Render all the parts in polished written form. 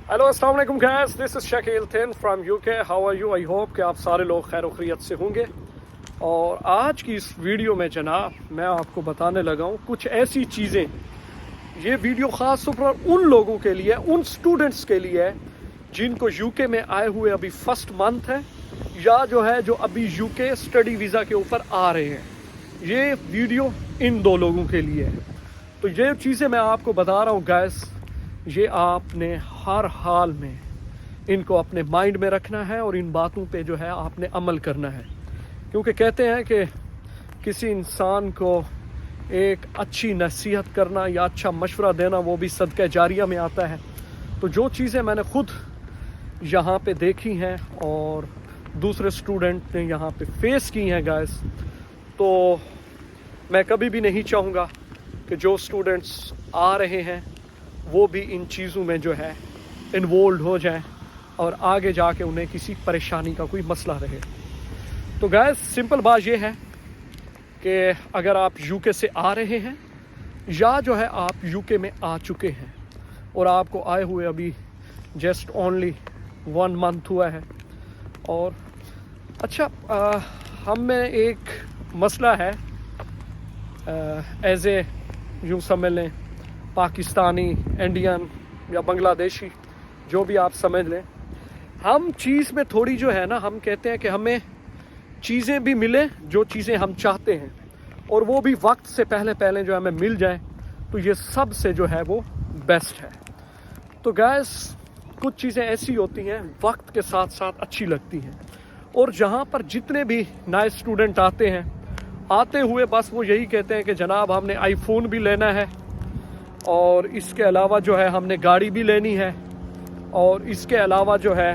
Hello अस्सलाम वालेकुम guys, this is Shakeel थिन from UK. How are you? I hope कि आप सारे लोग खैर खैरियत से होंगे। और आज की इस वीडियो में जनाब मैं आपको बताने लगा हूँ कुछ ऐसी चीज़ें। ये वीडियो ख़ास तौर पर उन लोगों के लिए, उन स्टूडेंट्स के लिए है जिनको यूके में आए हुए अभी फर्स्ट मंथ है या जो अभी यूके स्टडी वीज़ा के ऊपर आ रहे हैं। ये वीडियो इन दो लोगों के लिए है। तो ये चीज़ें मैं आपको बता रहा हूँ गाइस, ये आपने हर हाल में इनको अपने माइंड में रखना है और इन बातों पे जो है आपने अमल करना है। क्योंकि कहते हैं कि किसी इंसान को एक अच्छी नसीहत करना या अच्छा मशवरा देना वो भी सदका जारिया में आता है। तो जो चीज़ें मैंने खुद यहाँ पे देखी हैं और दूसरे स्टूडेंट ने यहाँ पे फेस की हैं गाइस, तो मैं कभी भी नहीं चाहूँगा कि जो स्टूडेंट्स आ रहे हैं वो भी इन चीज़ों में जो है इन्वॉल्व हो जाएं और आगे जाके उन्हें किसी परेशानी का कोई मसला रहे। तो गाइस सिंपल बात ये है कि अगर आप यूके से आ रहे हैं या जो है आप यूके में आ चुके हैं और आपको आए हुए अभी जस्ट ओनली 1 मंथ हुआ है, और अच्छा हम में एक मसला है एज ए यूँ समझ लें पाकिस्तानी, इंडियन या बांग्लादेशी, जो भी आप समझ लें, हम चीज़ में थोड़ी जो है ना, हम कहते हैं कि हमें चीज़ें भी मिले जो चीज़ें हम चाहते हैं और वो भी वक्त से पहले जो हमें मिल जाए, तो ये सब से जो है वो बेस्ट है। तो गैस कुछ चीज़ें ऐसी होती हैं वक्त के साथ साथ अच्छी लगती हैं, और जहाँ पर जितने भी नए स्टूडेंट आते हैं, आते हुए बस वो यही कहते हैं कि जनाब हमने आईफोन भी लेना है और इसके अलावा जो है हमने गाड़ी भी लेनी है, और इसके अलावा जो है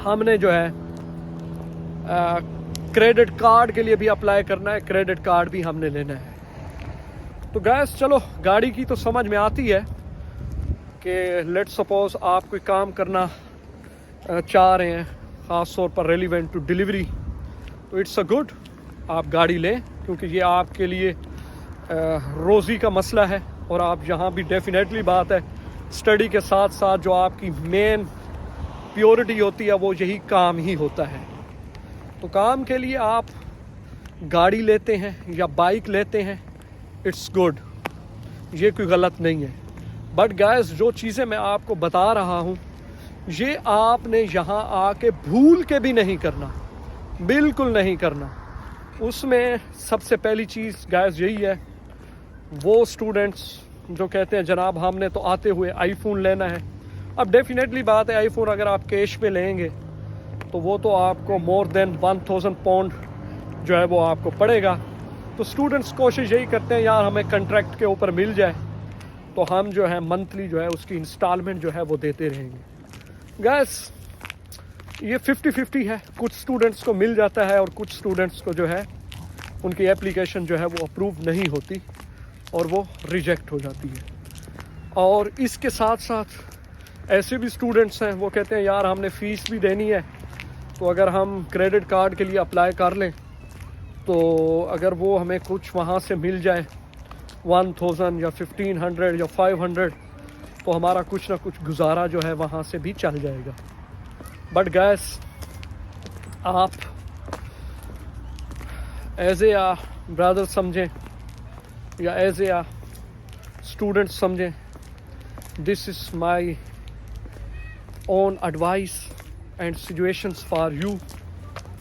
हमने जो है क्रेडिट कार्ड के लिए भी अप्लाई करना है, क्रेडिट कार्ड भी हमने लेना है। तो गैस चलो गाड़ी की तो समझ में आती है कि लेट सपोज आप कोई काम करना चाह रहे हैं, ख़ास तौर पर रेलिवेंट टू डिलीवरी, तो इट्स अ गुड आप गाड़ी लें, क्योंकि ये आपके लिए रोज़ी का मसला है। और आप यहाँ भी डेफिनेटली बात है स्टडी के साथ साथ जो आपकी मेन प्योरिटी होती है वो यही काम ही होता है। तो काम के लिए आप गाड़ी लेते हैं या बाइक लेते हैं, इट्स गुड, ये कोई गलत नहीं है। बट गाइस जो चीज़ें मैं आपको बता रहा हूँ ये आपने यहाँ आके भूल के भी नहीं करना, बिल्कुल नहीं करना। उसमें सबसे पहली चीज़ गाइस यही है, वो स्टूडेंट्स जो कहते हैं जनाब हमने तो आते हुए आईफोन लेना है। अब डेफिनेटली बात है आईफोन अगर आप कैश पे लेंगे तो वो तो आपको मोर देन 1000 पाउंड जो है वो आपको पड़ेगा। तो स्टूडेंट्स कोशिश यही करते हैं यार हमें कॉन्ट्रैक्ट के ऊपर मिल जाए तो हम जो है मंथली जो है उसकी इंस्टॉलमेंट जो है वो देते रहेंगे। गैस ये 50-50 है, कुछ स्टूडेंट्स को मिल जाता है और कुछ स्टूडेंट्स को जो है उनकी एप्लीकेशन जो है वो अप्रूव नहीं होती और वो रिजेक्ट हो जाती है। और इसके साथ साथ ऐसे भी स्टूडेंट्स हैं वो कहते हैं यार हमने फ़ीस भी देनी है, तो अगर हम क्रेडिट कार्ड के लिए अप्लाई कर लें तो अगर वो हमें कुछ वहाँ से मिल जाए 1000 या 1500 या 500, तो हमारा कुछ ना कुछ गुजारा जो है वहाँ से भी चल जाएगा। बट गैस आप एज ए ब्रदर समझें या एज ए स्टूडेंट समझें, this is my own advice and situations for you.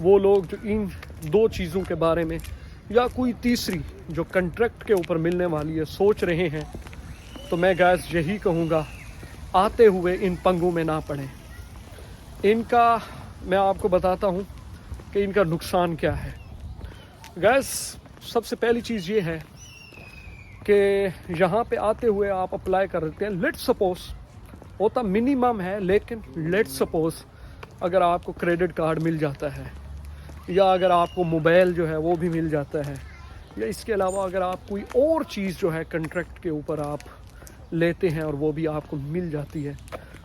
वो लोग जो इन दो चीज़ों के बारे में या कोई तीसरी जो कॉन्ट्रैक्ट के ऊपर मिलने वाली है सोच रहे हैं, तो मैं गैस यही कहूँगा आते हुए इन पंगों में ना पड़ें। इनका मैं आपको बताता हूँ कि इनका नुकसान क्या है। गैस सबसे पहली चीज़ ये है कि यहाँ पे आते हुए आप अप्लाई कर देते हैं, लेट सपोज होता मिनिमम है, लेकिन लेट सपोज अगर आपको क्रेडिट कार्ड मिल जाता है या अगर आपको मोबाइल जो है वो भी मिल जाता है, या इसके अलावा अगर आप कोई और चीज़ जो है कॉन्ट्रैक्ट के ऊपर आप लेते हैं और वो भी आपको मिल जाती है,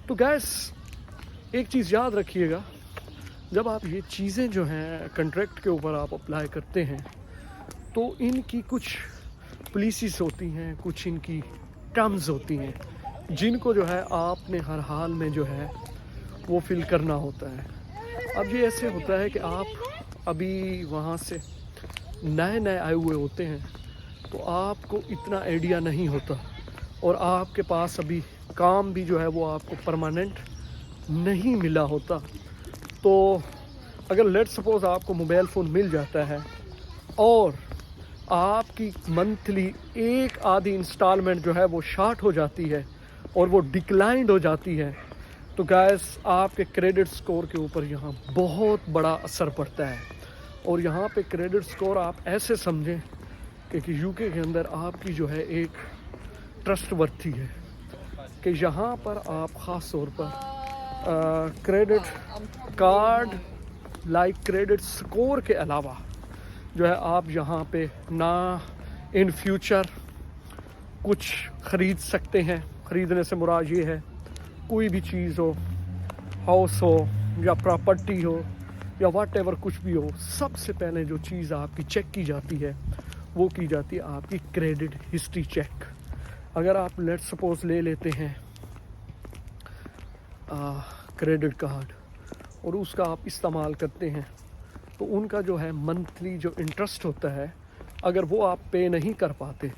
तो गैस एक चीज़ याद रखिएगा, जब आप ये चीज़ें जो हैं कॉन्ट्रैक्ट के ऊपर आप अप्लाई करते हैं तो इनकी कुछ पॉलिसीज़ होती हैं, कुछ इनकी टर्म्स होती हैं, جن کو جو ہے آپ نے ہر حال میں جو ہے وہ فل کرنا ہوتا ہے. اب یہ ایسے ہوتا ہے کہ آپ ابھی وہاں سے نئے آئے ہوئے ہوتے ہیں تو آپ کو اتنا آئیڈیا نہیں ہوتا, اور آپ کے پاس ابھی کام بھی جو ہے وہ آپ کو پرماننٹ نہیں ملا ہوتا. تو اگر لیٹ سپوز آپ کو موبائل فون مل جاتا ہے اور آپ کی منتھلی ایک آدھی انسٹالمنٹ جو ہے وہ شارٹ ہو جاتی ہے اور وہ ڈکلائنڈ ہو جاتی ہے, تو گائز آپ کے کریڈٹ سکور کے اوپر یہاں بہت بڑا اثر پڑتا ہے. اور یہاں پہ کریڈٹ سکور آپ ایسے سمجھیں کہ یو کے اندر آپ کی جو ہے ایک ٹرسٹ ورتھی ہے, کہ یہاں پر آپ خاص طور پر credit card like credit score کے علاوہ جو ہے آپ یہاں پہ نہ ان فیوچر کچھ خرید سکتے ہیں. خریدنے سے مراد یہ ہے کوئی بھی چیز ہو, ہاؤس ہو یا پراپرٹی ہو یا واٹ ایور کچھ بھی ہو, سب سے پہلے جو چیز آپ کی چیک کی جاتی ہے وہ کی جاتی ہے آپ کی کریڈٹ ہسٹری چیک. اگر آپ لیٹ سپوز لے لیتے ہیں کریڈٹ کارڈ اور اس کا آپ استعمال کرتے ہیں تو ان کا جو ہے منتھلی جو انٹرسٹ ہوتا ہے, اگر وہ آپ پے نہیں کر پاتے,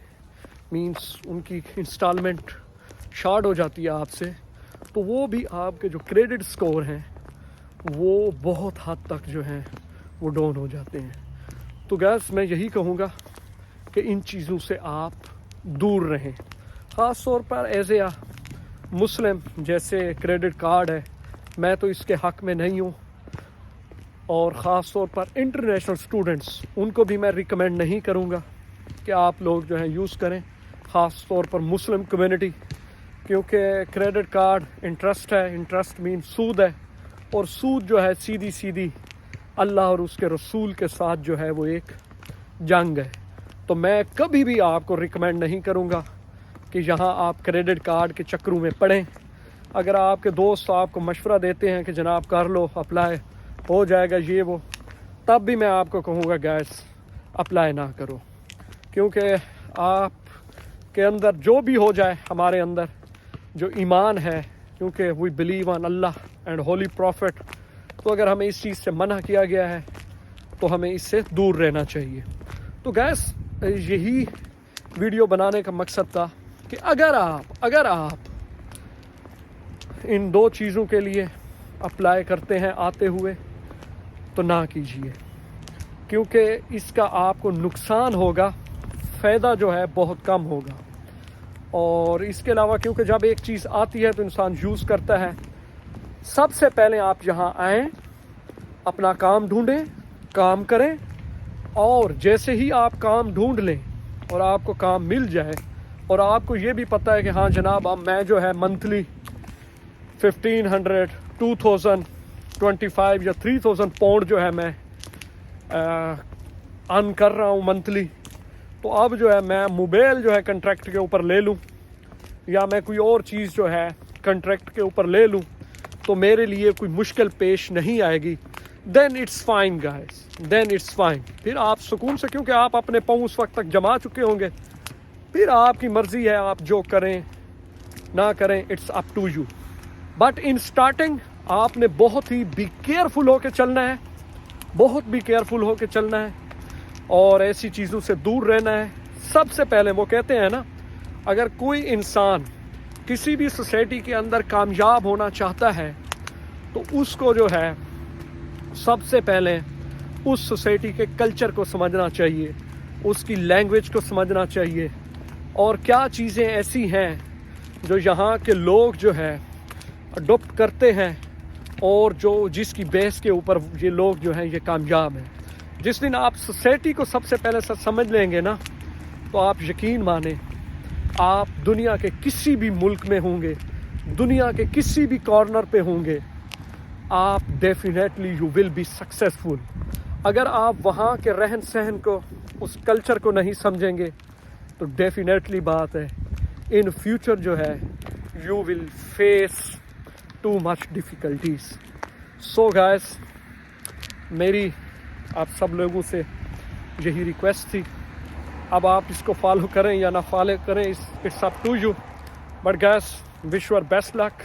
مینس ان کی انسٹالمنٹ شارٹ ہو جاتی ہے آپ سے, تو وہ بھی آپ کے جو کریڈٹ سکور ہیں وہ بہت حد تک جو ہیں وہ ڈاؤن ہو جاتے ہیں. تو گیس میں یہی کہوں گا کہ ان چیزوں سے آپ دور رہیں. خاص طور پر ایز اے مسلم جیسے کریڈٹ کارڈ ہے, میں تو اس کے حق میں نہیں ہوں, اور خاص طور پر انٹرنیشنل اسٹوڈنٹس ان کو بھی میں ریکمینڈ نہیں کروں گا کہ آپ لوگ جو ہیں یوز کریں, خاص طور پر مسلم کمیونٹی, کیونکہ کریڈٹ کارڈ انٹرسٹ ہے, انٹرسٹ مین سود ہے, اور سود جو ہے سیدھی اللہ اور اس کے رسول کے ساتھ جو ہے وہ ایک جنگ ہے. تو میں کبھی بھی آپ کو ریکمینڈ نہیں کروں گا کہ یہاں آپ کریڈٹ کارڈ کے چکروں میں پڑیں. اگر آپ کے دوست آپ کو مشورہ دیتے ہیں کہ جناب کر لو, اپلائی ہو جائے گا یہ وہ, تب بھی میں آپ کو کہوں گا گیس اپلائی نہ کرو, کیونکہ آپ کے اندر جو بھی ہو جائے, ہمارے اندر جو ایمان ہے, کیونکہ we believe on Allah and holy prophet, تو اگر ہمیں اس چیز سے منع کیا گیا ہے تو ہمیں اس سے دور رہنا چاہیے. تو گیس یہی ویڈیو بنانے کا مقصد تھا کہ اگر آپ ان دو چیزوں کے لیے اپلائی کرتے ہیں آتے ہوئے تو نہ کیجیے, کیونکہ اس کا آپ کو نقصان ہوگا, فائدہ جو ہے بہت کم ہوگا. اور اس کے علاوہ کیونکہ جب ایک چیز آتی ہے تو انسان یوز کرتا ہے. سب سے پہلے آپ یہاں آئیں, اپنا کام ڈھونڈیں, کام کریں, اور جیسے ہی آپ کام ڈھونڈ لیں اور آپ کو کام مل جائے اور آپ کو یہ بھی پتہ ہے کہ ہاں جناب اب میں جو ہے منتھلی 1500, 2000, 25 یا 3000 پاؤنڈ جو ہے میں ارن کر رہا ہوں منتھلی, تو اب جو ہے میں موبائل جو ہے کنٹریکٹ کے اوپر لے لوں یا میں کوئی اور چیز جو ہے کنٹریکٹ کے اوپر لے لوں, تو میرے لیے کوئی مشکل پیش نہیں آئے گی. Then it's fine guys, then it's fine. پھر آپ سکون سے, کیونکہ آپ اپنے پاؤں اس وقت تک جما چکے ہوں گے, پھر آپ کی مرضی ہے آپ جو کریں نہ کریں, it's up to you. But in starting آپ نے بہت ہی بی کیئرفل ہو کے چلنا ہے, بہت بی کیئرفل ہو کے چلنا ہے, اور ایسی چیزوں سے دور رہنا ہے. سب سے پہلے وہ کہتے ہیں نا, اگر کوئی انسان کسی بھی سوسائٹی کے اندر کامیاب ہونا چاہتا ہے تو اس کو جو ہے سب سے پہلے اس سوسائٹی کے کلچر کو سمجھنا چاہیے, اس کی لینگویج کو سمجھنا چاہیے, اور کیا چیزیں ایسی ہیں جو یہاں کے لوگ جو ہے اڈاپٹ کرتے ہیں اور جو جس کی بیس کے اوپر یہ لوگ جو ہیں یہ کامیاب ہیں. جس دن آپ سوسائٹی کو سب سے پہلے سمجھ لیں گے نا, تو آپ یقین مانیں آپ دنیا کے کسی بھی ملک میں ہوں گے, دنیا کے کسی بھی کارنر پہ ہوں گے, آپ definitely you will be successful. اگر آپ وہاں کے رہن سہن کو, اس کلچر کو نہیں سمجھیں گے تو ڈیفینیٹلی بات ہے ان فیوچر جو ہے you will face too much difficulties. So guys, میری آپ سب لوگوں سے یہی ریکویسٹ تھی. اب آپ اس کو فالو کریں یا نہ فالو کریں, it's up to you. But guys wish you best luck.